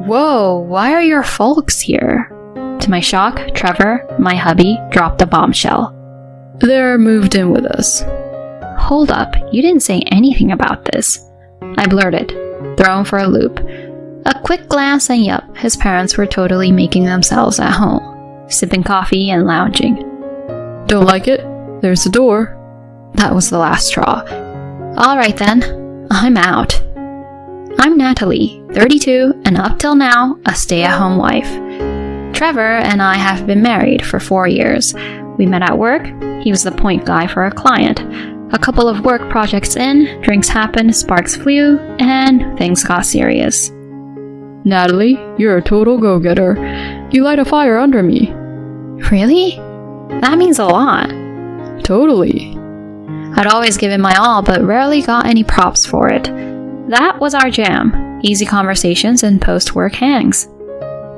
Whoa, why are your folks here? To my shock, Trevor, my hubby, dropped a bombshell. They're moved in with us. Hold up, you didn't say anything about this. I blurted, thrown for a loop. A quick glance and yup, his parents were totally making themselves at home, sipping coffee and lounging. Don't like it? There's the door. That was the last straw. Alright then, I'm out. I'm Natalie, 32, and up till now, a stay-at-home wife. Trevor and I have been married for 4 years. We met at work, he was the point guy for a client. A couple of work projects in, drinks happened, sparks flew, and things got serious. Natalie, you're a total go-getter. You light a fire under me. Really? That means a lot. Totally. I'd always given my all, but rarely got any props for it. That was our jam. Easy conversations and post-work hangs.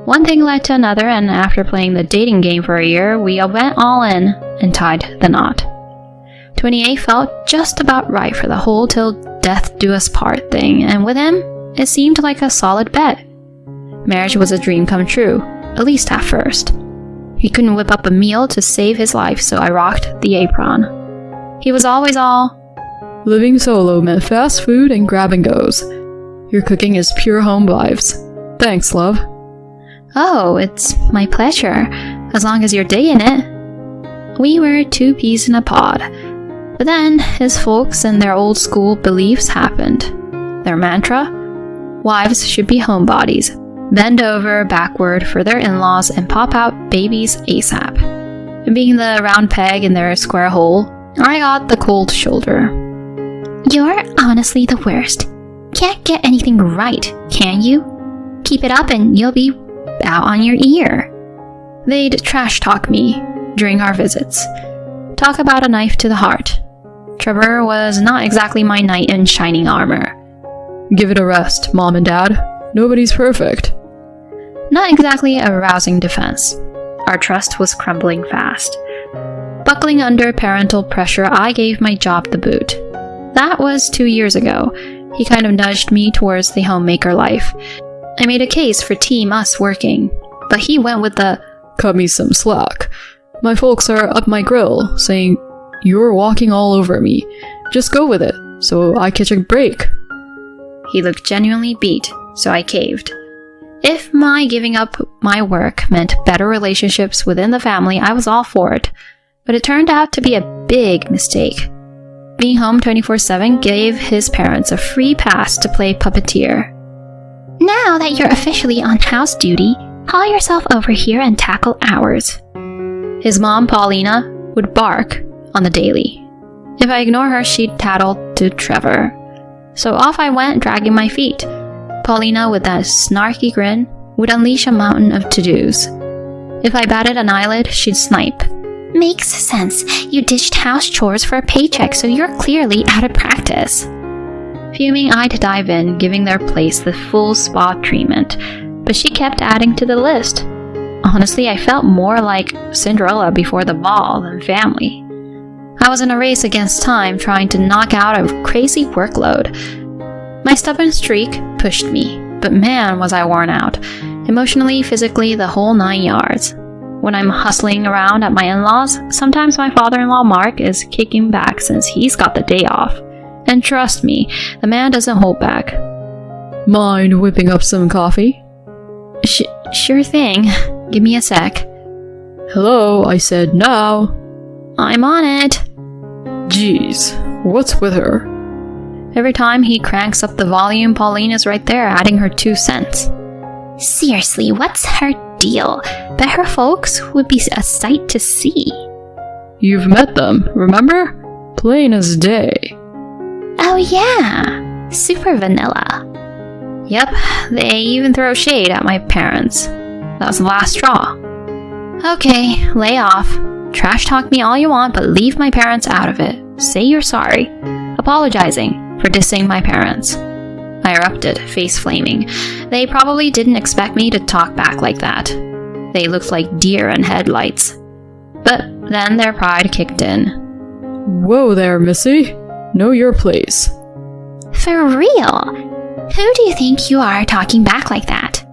One thing led to another, and after playing the dating game for a year, we went all in and tied the knot. 28 felt just about right for the whole till death do us part thing, and with him, it seemed like a solid bet. Marriage was a dream come true, at least at first. He couldn't whip up a meal to save his life, so I rocked the apron. He was always all, living solo meant fast food and grab and goes. Your cooking is pure home vibes. Thanks, love. Oh, it's my pleasure, as long as you're digging it. We were 2 peas in a pod. But then, his folks and their old school beliefs happened. Their mantra? Wives should be homebodies. Bend over, backward for their in-laws and pop out babies ASAP. And being the round peg in their square hole, I got the cold shoulder. You're honestly the worst. Can't get anything right, can you? Keep it up and you'll be out on your ear. They'd trash talk me during our visits. Talk about a knife to the heart. Trevor was not exactly my knight in shining armor. Give it a rest, Mom and Dad. Nobody's perfect. Not exactly a rousing defense. Our trust was crumbling fast. Buckling under parental pressure, I gave my job the boot. That was 2 years ago. He kind of nudged me towards the homemaker life. I made a case for Team Us working, but he went with the cut me some slack. My folks are up my grill, saying, you're walking all over me. Just go with it, so I catch a break. He looked genuinely beat, so I caved. If my giving up my work meant better relationships within the family, I was all for it. But it turned out to be a big mistake. Being home 24/7 gave his parents a free pass to play puppeteer. Now that you're officially on house duty, haul yourself over here and tackle ours. His mom, Paulina, would bark on the daily. If I ignored her, she'd tattle to Trevor. So off I went, dragging my feet. Paulina, with that snarky grin, would unleash a mountain of to-dos. If I batted an eyelid, she'd snipe. Makes sense. You ditched house chores for a paycheck, so you're clearly out of practice. Fuming, I'd dive in, giving their place the full spa treatment, but she kept adding to the list. Honestly, I felt more like Cinderella before the ball than family. I was in a race against time, trying to knock out a crazy workload. My stubborn streak pushed me, but man was I worn out. Emotionally, physically, the whole 9 yards. When I'm hustling around at my in-laws, sometimes my father-in-law Mark is kicking back since he's got the day off. And trust me, the man doesn't hold back. Mind whipping up some coffee? Sure thing. Give me a sec. Hello, I said now. I'm on it. Jeez, what's with her? Every time he cranks up the volume, Paulina's right there adding her 2 cents. Seriously, what's her deal? Bet her folks would be a sight to see. You've met them, remember? Plain as day. Oh yeah, super vanilla. Yep, they even throw shade at my parents. That was the last straw. Okay, lay off. Trash talk me all you want, but leave my parents out of it. Say you're sorry. Apologizing for dissing my parents. I erupted, face flaming. They probably didn't expect me to talk back like that. They looked like deer in headlights. But then their pride kicked in. Whoa there, Missy. Know your place. For real? Who do you think you are talking back like that?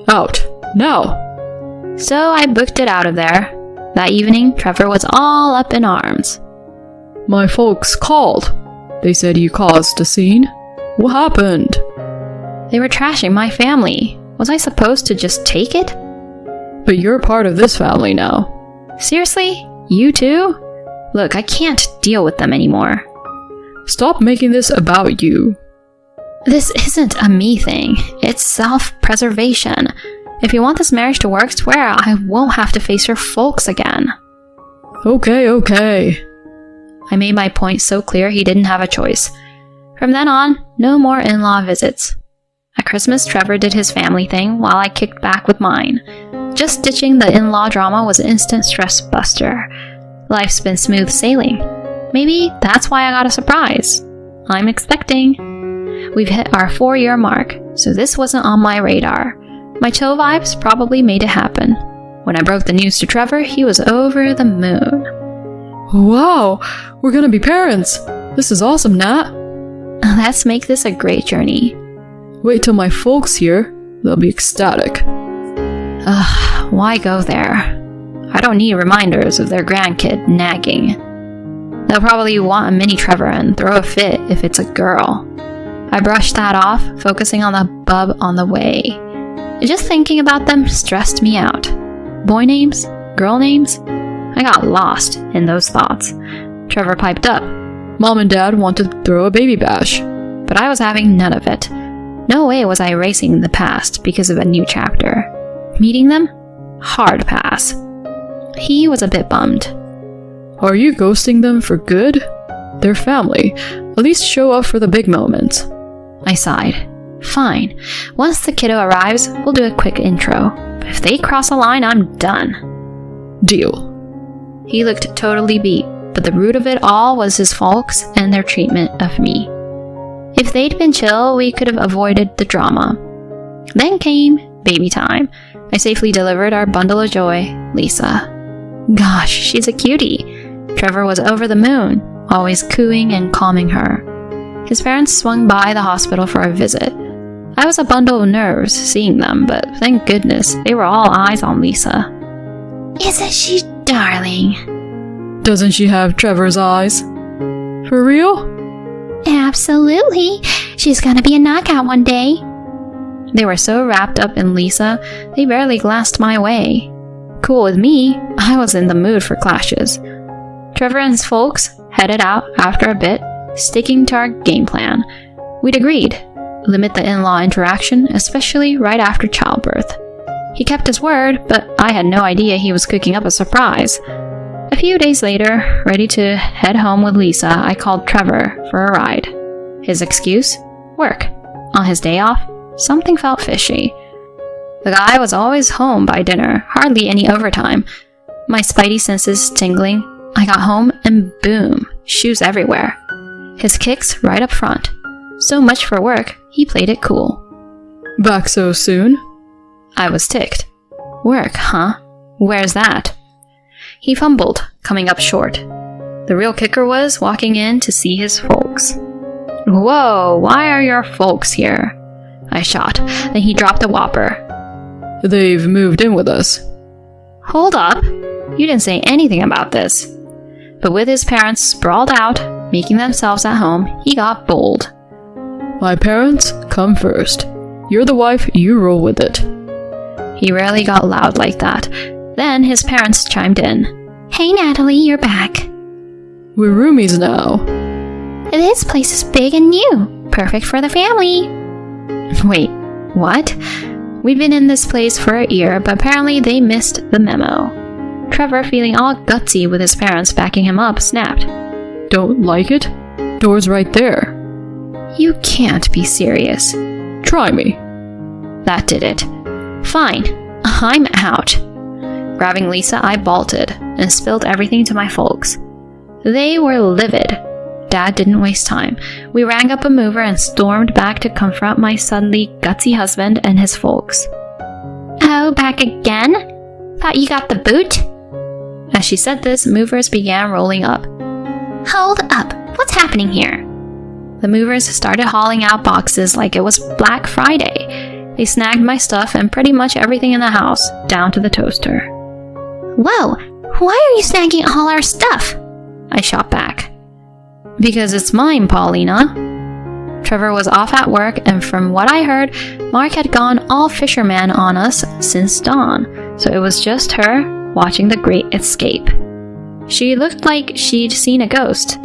Out. Now. So I booked it out of there. That evening, Trevor was all up in arms. My folks called. They said you caused a scene. What happened? They were trashing my family. Was I supposed to just take it? But you're part of this family now. Seriously? You too? Look, I can't deal with them anymore. Stop making this about you. This isn't a me thing. It's self-preservation. If you want this marriage to work, swear I won't have to face your folks again. Okay. I made my point so clear he didn't have a choice. From then on, no more in-law visits. At Christmas, Trevor did his family thing while I kicked back with mine. Just ditching the in-law drama was an instant stress buster. Life's been smooth sailing. Maybe that's why I got a surprise. I'm expecting. We've hit our 4-year mark, so this wasn't on my radar. My chill vibes probably made it happen. When I broke the news to Trevor, he was over the moon. Wow, we're gonna be parents. This is awesome, Nat. Let's make this a great journey. Wait till my folks hear. They'll be ecstatic. Ugh, why go there? I don't need reminders of their grandkid nagging. They'll probably want a mini Trevor and throw a fit if it's a girl. I brushed that off, focusing on the bub on the way. Just thinking about them stressed me out. Boy names? Girl names? I got lost in those thoughts. Trevor piped up. Mom and Dad want to throw a baby bash. But I was having none of it. No way was I erasing the past because of a new chapter. Meeting them? Hard pass. He was a bit bummed. Are you ghosting them for good? They're family. At least show up for the big moments. I sighed. Fine. Once the kiddo arrives, we'll do a quick intro. But if they cross a line, I'm done. Deal. He looked totally beat, but the root of it all was his folks and their treatment of me. If they'd been chill, we could have avoided the drama. Then came baby time. I safely delivered our bundle of joy, Lisa. Gosh, she's a cutie. Trevor was over the moon, always cooing and calming her. His parents swung by the hospital for a visit. I was a bundle of nerves seeing them, but thank goodness they were all eyes on Lisa. Isn't she darling? Doesn't she have Trevor's eyes? For real? Absolutely. She's gonna be a knockout one day. They were so wrapped up in Lisa, they barely glanced my way. Cool with me, I was in the mood for clashes. Trevor and his folks headed out after a bit, sticking to our game plan. We'd agreed, limit the in-law interaction, especially right after childbirth. He kept his word, but I had no idea he was cooking up a surprise. A few days later, ready to head home with Lisa, I called Trevor for a ride. His excuse? Work. On his day off, something felt fishy. The guy was always home by dinner, hardly any overtime. My spidey senses tingling, I got home and boom, shoes everywhere. His kicks right up front. So much for work, he played it cool. Back so soon? I was ticked. Work, huh? Where's that? He fumbled, coming up short. The real kicker was walking in to see his folks. Whoa, why are your folks here? I shot. Then he dropped a whopper. They've moved in with us. Hold up. You didn't say anything about this. But with his parents sprawled out, making themselves at home, he got bold. My parents come first. You're the wife, you roll with it. He rarely got loud like that. Then his parents chimed in. Hey Natalie, you're back. We're roomies now. This place is big and new. Perfect for the family. Wait, what? We'd been in this place for a year, but apparently they missed the memo. Trevor, feeling all gutsy with his parents backing him up, snapped. Don't like it? Door's right there. You can't be serious. Try me. That did it. Fine, I'm out. Grabbing Lisa, I bolted and spilled everything to my folks. They were livid. Dad didn't waste time. We rang up a mover and stormed back to confront my suddenly gutsy husband and his folks. Oh, back again? Thought you got the boot? As she said this, movers began rolling up. Hold up, what's happening here? The movers started hauling out boxes like it was Black Friday. They snagged my stuff and pretty much everything in the house, down to the toaster. Whoa, why are you snagging all our stuff? I shot back. Because it's mine, Paulina. Trevor was off at work, and from what I heard, Mark had gone all fisherman on us since dawn, so it was just her watching the Great Escape. She looked like she'd seen a ghost,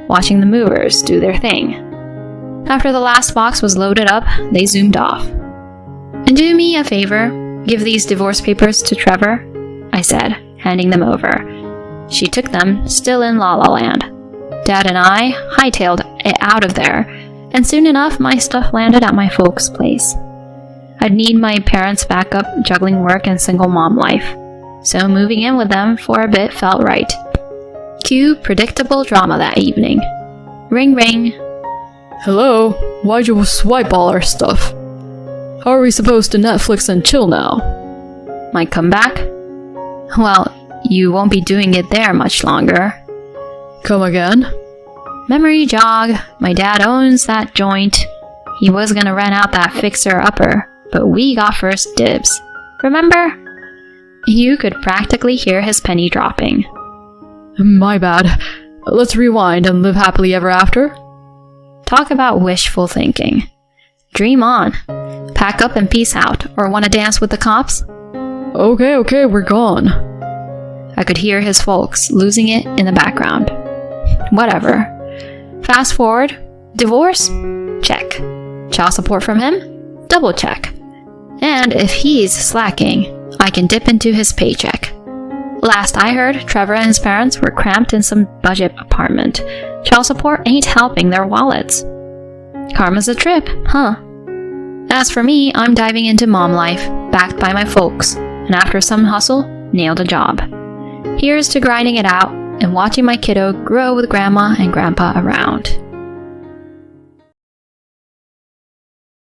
watching the movers do their thing. After the last box was loaded up, they zoomed off. And do me a favor, give these divorce papers to Trevor, I said, handing them over. She took them, still in La La Land. Dad and I hightailed it out of there, and soon enough my stuff landed at my folks' place. I'd need my parents' backup juggling work and single mom life, so moving in with them for a bit felt right. Cue predictable drama that evening. Ring ring. Hello? Why'd you swipe all our stuff? How are we supposed to Netflix and chill now? My comeback? Well, you won't be doing it there much longer. Come again? Memory jog. My dad owns that joint. He was gonna rent out that fixer-upper, but we got first dibs. Remember? You could practically hear his penny dropping. My bad. Let's rewind and live happily ever after? Talk about wishful thinking. Dream on. Pack up and peace out, or wanna dance with the cops? Okay, we're gone. I could hear his folks losing it in the background. Whatever. Fast forward. Divorce? Check. Child support from him? Double check. And if he's slacking, I can dip into his paycheck. Last I heard, Trevor and his parents were cramped in some budget apartment. Child support ain't helping their wallets. Karma's a trip, huh? As for me, I'm diving into mom life, backed by my folks, and after some hustle, nailed a job. Here's to grinding it out and watching my kiddo grow with grandma and grandpa around.